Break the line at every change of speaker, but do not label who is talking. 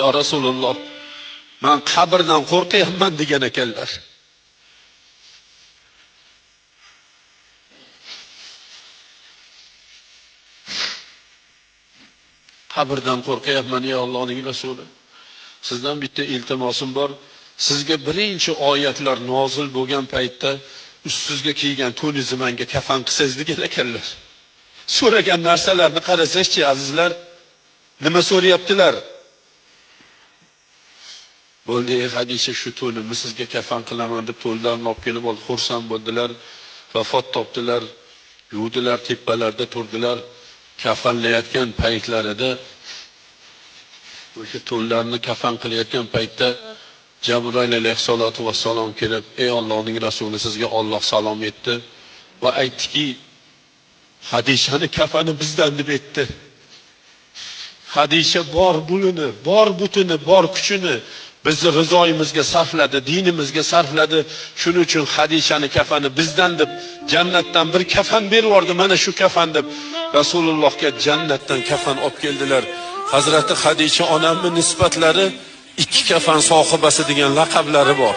Ya Rasululloh, men qabrdan qo'rqyapman degan ekanlar. Qabrdan qo'rqyapman ey Allohning Rasuli. Sizdan bitta iltimosim bor. Sizga birinchi oyatlar nozil bo'lgan paytda ustingizga kiygan to'ningizni menga kafan qilsangiz degan ekanlar. So'ragan narsalarni qarasangchi azizlar, nima so'rayaptilar? Bo'ldi, Hadisha shu to'nimni sizga kafan qilaman deb to'nlarni olib kelib oldi, xursand bo'ldilar, vafot topdilar, yuvdilar, tepalarda turdilar. Kafanlayotgan paytlarida o'sha to'nlarni kafan qilayotgan paytda Jabroil alayhissalatu vassalom kelib, ey Allohning rasuli, sizga Alloh salom etdi va aytdiki, Hadishani kafani bizdan deb aytdi. Hadisha bor bulini, bor butini, bor kuchini bizni rizoyimizga sarfladi, dinimizga sarfladi. Shuning uchun Hadishani kafani bizdan deb jannatdan bir kafan berib yubordi. Mana shu kafan deb Rasulullohga jannatdan kafan olib keldilar. Hazrati Hadisha onamning nisbatlari ikki kafan sohibasi degan laqablari bor.